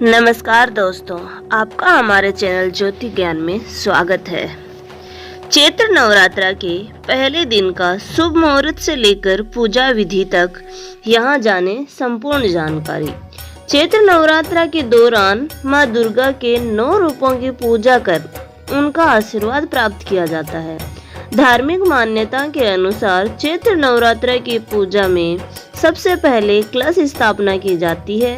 नमस्कार दोस्तों, आपका हमारे चैनल ज्योति ज्ञान में स्वागत है। चैत्र नवरात्रा के पहले दिन का शुभ मुहूर्त से लेकर पूजा विधि तक यहाँ जाने संपूर्ण जानकारी। चैत्र नवरात्रा के दौरान माँ दुर्गा के 9 रूपों की पूजा कर उनका आशीर्वाद प्राप्त किया जाता है। धार्मिक मान्यता के अनुसार चैत्र नवरात्रा की पूजा में सबसे पहले कलश स्थापना की जाती है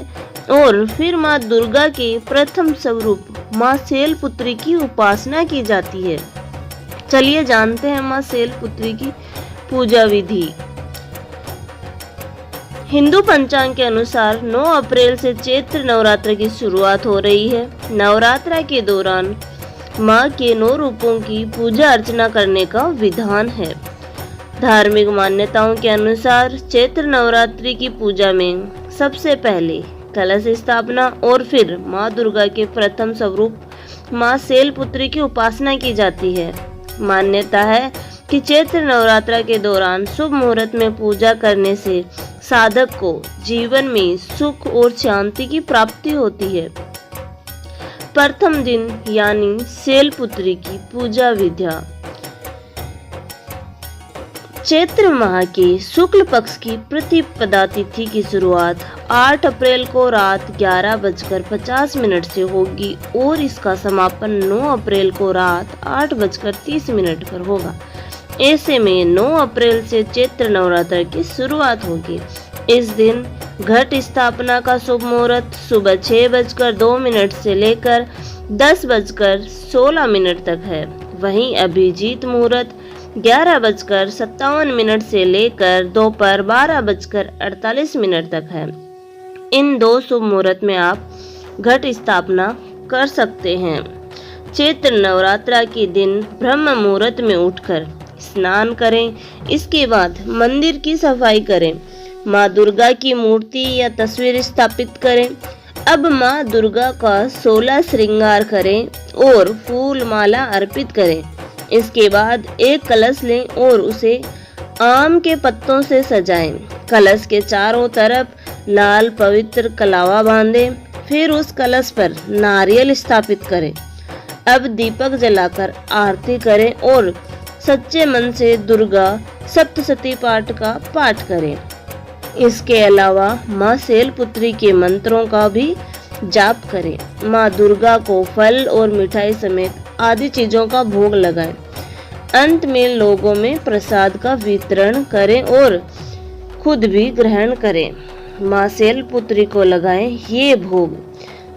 और फिर माँ दुर्गा के प्रथम स्वरूप माँ शैलपुत्री की उपासना की जाती है। चलिए जानते हैं माँ शैलपुत्री की पूजा विधि। हिंदू पंचांग के अनुसार 9 अप्रैल से चैत्र नवरात्र की शुरुआत हो रही है। नवरात्रा के दौरान माँ के 9 रूपों की पूजा अर्चना करने का विधान है। धार्मिक मान्यताओं के अनुसार चैत्र नवरात्रि की पूजा में सबसे पहले कलश स्थापना और फिर माँ दुर्गा के प्रथम स्वरूप माँ शैलपुत्री की उपासना की जाती है। मान्यता है कि चैत्र नवरात्रा के दौरान शुभ मुहूर्त में पूजा करने से साधक को जीवन में सुख और शांति की प्राप्ति होती है। प्रथम दिन यानी शैलपुत्री की पूजा विधा। चैत्र माह के शुक्ल पक्ष की प्रतिपदा तिथि की शुरुआत 8 अप्रैल को रात 11:50 से होगी और इसका समापन 9 अप्रैल को रात 8:30 पर होगा। ऐसे में 9 अप्रैल से चैत्र नवरात्र की शुरुआत होगी। इस दिन घट स्थापना का शुभ मुहूर्त सुबह 6:02 से लेकर 10:16 तक है। वहीं अभिजीत मुहूर्त 11:57 से लेकर दोपहर 12:48 तक है। इन 2 शुभ मुहूर्त में आप घट स्थापना कर सकते हैं। चैत्र नवरात्रा के दिन ब्रह्म मुहूर्त में उठकर स्नान करें। इसके बाद मंदिर की सफाई करें। माँ दुर्गा की मूर्ति या तस्वीर स्थापित करें। अब माँ दुर्गा का 16 श्रृंगार करें और फूल माला अर्पित करें। इसके बाद एक कलश लें और उसे आम के पत्तों से सजाएं। कलश के चारों तरफ लाल पवित्र कलावा बांधें। फिर उस कलश पर नारियल स्थापित करें। अब दीपक जलाकर आरती करें और सच्चे मन से दुर्गा सप्तशती पाठ का पाठ करें। इसके अलावा माँ शैलपुत्री के मंत्रों का भी जाप करें। माँ दुर्गा को फल और मिठाई समेत आदि चीजों का भोग लगाएं। अंत में लोगों में प्रसाद का वितरण करें और खुद भी ग्रहण करें। माँ शैलपुत्री को लगाएं ये भोग।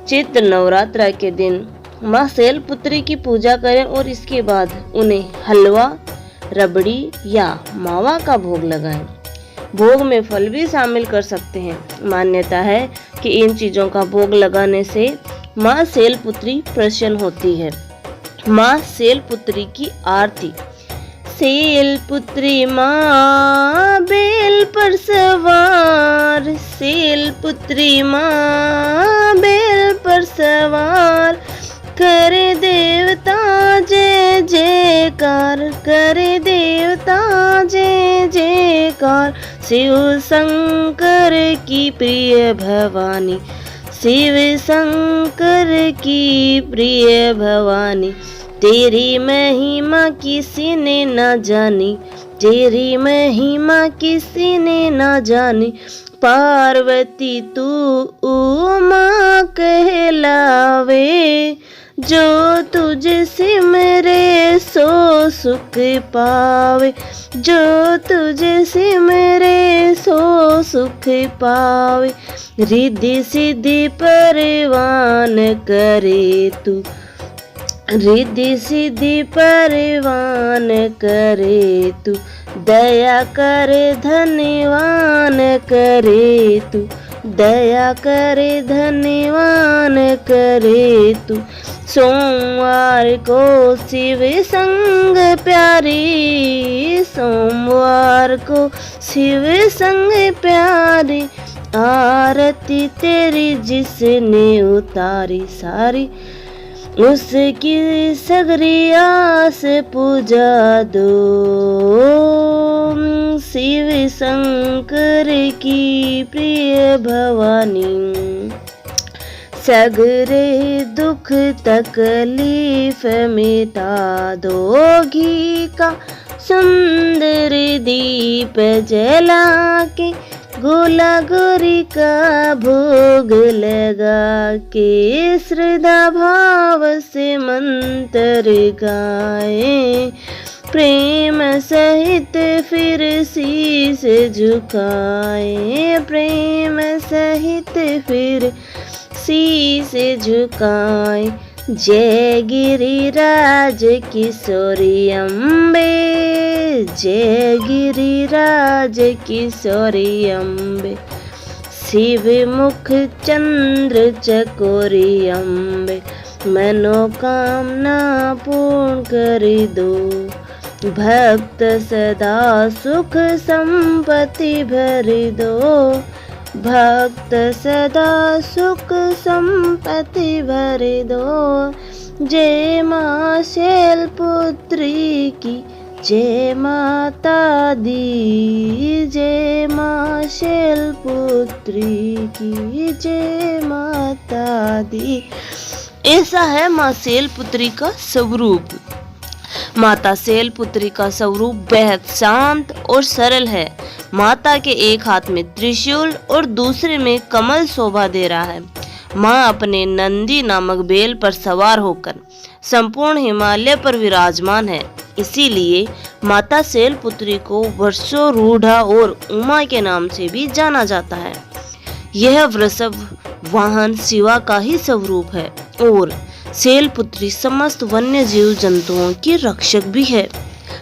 चैत्र नवरात्रा के दिन माँ शैलपुत्री की पूजा करें और इसके बाद उन्हें हलवा, रबड़ी या मावा का भोग लगाएं। भोग में फल भी शामिल कर सकते हैं। मान्यता है कि इन चीजों का भोग लगाने से माँ शैलपुत्री प्रसन्न होती है। माँ शैलपुत्री की आरती। शैलपुत्री माँ बेल पर सवार, शैलपुत्री माँ बेल पर सवार, करे देवता जय जयकार, करे देवता जय जयकार। शिव शंकर की प्रिय भवानी, शिव शंकर की प्रिय भवानी, तेरी महिमा किसी ने न जानी, तेरी महिमा किसी ने न जानी। पार्वती तू उमा कहलावे, जो तुझे सिमरे सो सुख पावे, जो तुझे सिमरे सो सुख पावे। रिद्धि सिद्धि परवान करे तू, रिद्धि सिद्धि परवान करे तू, दया करे धन्यवान करे तू, दया करे धन्यवान करे तू। सोमवार को शिव संग प्यारी, सोमवार को शिव संग प्यारी, आरती तेरी जिसने उतारी सारी, उसकी सगरी आस पूजा दो। शिव शंकर की प्रिय भवानी, सगरे दुख तकलीफ मिटा दो, घी का सुंदर दीप जला के, गोला गोरी का भोग लगा के, श्रद्धा भाव से मंत्र गाए, प्रेम सहित फिर शीस झुकाए, प्रेम सहित फिर शीस झुकाए। जय गिरिराज किशोरी अम्बे, जय गिरिराज किशोरी अम्बे, शिव मुख चंद्र चकोरी अम्बे, मनोकामना पूर्ण कर दो, भक्त सदा सुख संपत्ति भर दो, भक्त सदा सुख संपत्ति भर दो। जय मां शैलपुत्री की, जय माता दी, जय मां शैलपुत्री की, जय माता दी। ऐसा है मां शैलपुत्री का स्वरूप। माता शैलपुत्री का स्वरूप बेहद शांत और सरल है। माता के एक हाथ में त्रिशूल और दूसरे में कमल शोभा दे रहा है। माँ अपने नंदी नामक बैल पर सवार होकर संपूर्ण हिमालय पर विराजमान है। इसीलिए माता शैलपुत्री को वर्षो रूढ़ा और उमा के नाम से भी जाना जाता है। यह वृषभ वाहन शिवा का ही स्वरूप है और शैलपुत्री समस्त वन्य जीव जंतुओं की रक्षक भी है।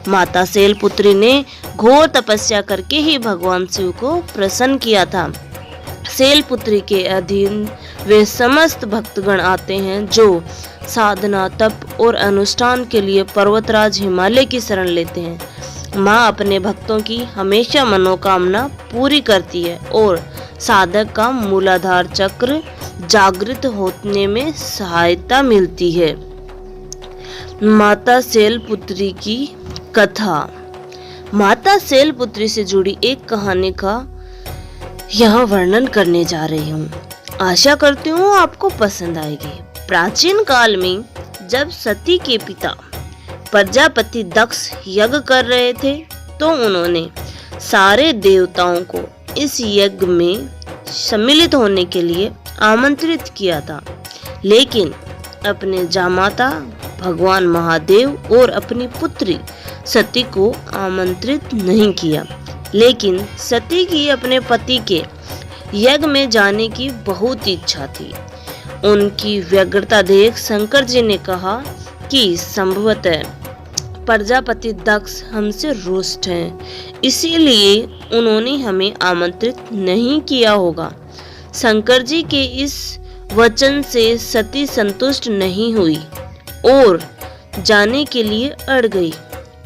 माता शैलपुत्री ने घोर तपस्या करके ही भगवान शिव को प्रसन्न किया था। शैलपुत्री के अधीन वे समस्त भक्तगण आते हैं जो साधना, तप और अनुष्ठान के लिए पर्वतराज हिमालय की शरण लेते हैं। माँ अपने भक्तों की हमेशा मनोकामना पूरी करती है और साधक का मूलाधार चक्र जागृत होने में सहायता मिलती है। माता शैलपुत्री की कथा। माता शैलपुत्री से जुड़ी एक कहानी का यहाँ वर्णन करने जा रही हूँ। आशा करती हूँ आपको पसंद आएगी। प्राचीन काल में जब सती के पिता प्रजापति दक्ष यज्ञ कर रहे थे तो उन्होंने सारे देवताओं को इस यज्ञ में सम्मिलित होने के लिए आमंत्रित किया था, लेकिन अपने जामाता भगवान महादेव और अपनी पुत्री सती को आमंत्रित नहीं किया। लेकिन सती की अपने पति के यज्ञ में जाने की बहुत इच्छा थी। उनकी व्यग्रता देख शंकर जी ने कहा कि संभवतः प्रजापति दक्ष हमसे रुष्ट हैं, इसीलिए उन्होंने हमें आमंत्रित नहीं किया होगा। शंकर जी के इस वचन से सती संतुष्ट नहीं हुई और जाने के लिए अड़ गई।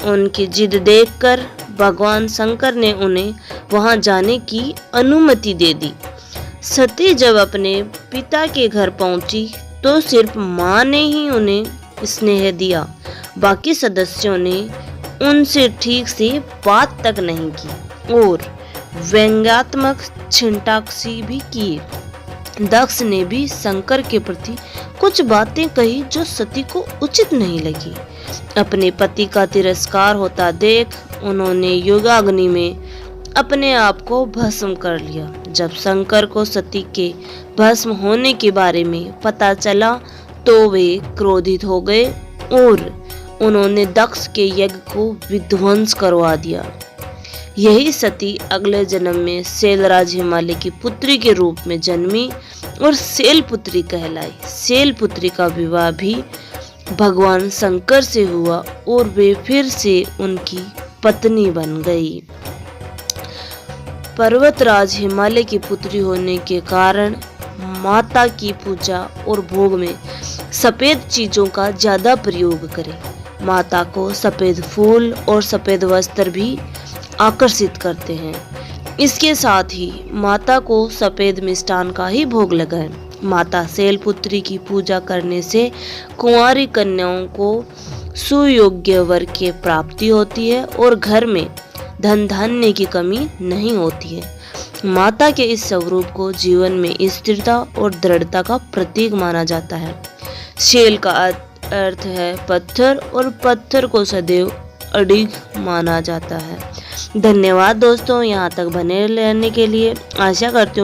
उनकी जिद देखकर भगवान शंकर ने उन्हें वहां जाने की अनुमति दे दी। सती जब अपने पिता के घर पहुंची तो सिर्फ मां ने ही उन्हें स्नेह दिया, बाकी सदस्यों ने उनसे ठीक से बात तक नहीं की और व्यंग्यात्मक छिंटाक्षी भी की। दक्ष ने भी शंकर के प्रति कुछ बातें कही जो सती को उचित नहीं लगी। अपने पति का तिरस्कार होता देख उन्होंने योगाग्नि में अपने आप को भस्म कर लिया। जब शंकर को सती के भस्म होने के बारे में पता चला तो वे क्रोधित हो गए और उन्होंने दक्ष के यज्ञ को विध्वंस करवा दिया। यही सती अगले जन्म में शैलराज हिमालय की पुत्री के रूप में जन्मी और शैलपुत्री कहलाई। शैलपुत्री का विवाह भी भगवान शंकर से हुआ और वे फिर से उनकी पत्नी बन गई। पर्वतराज हिमालय की पुत्री होने के कारण माता की पूजा और भोग में सफेद चीजों का ज्यादा प्रयोग करें। माता को सफेद फूल और सफेद वस्त्र भी आकर्षित करते हैं। इसके साथ ही माता को सफेद मिष्ठान का ही भोग लगाएं। माता शैलपुत्री की पूजा करने से कुंवारी कन्याओं को सुयोग्य वर की प्राप्ति होती है और घर में धन धान्य की कमी नहीं होती है। माता के इस स्वरूप को जीवन में स्थिरता और दृढ़ता का प्रतीक माना जाता है। शेल का अर्थ है पत्थर और पत्थर को सदैव अडिग माना जाता है। धन्यवाद दोस्तों, यहाँ तक बने रहने के लिए। आशा करती हूँ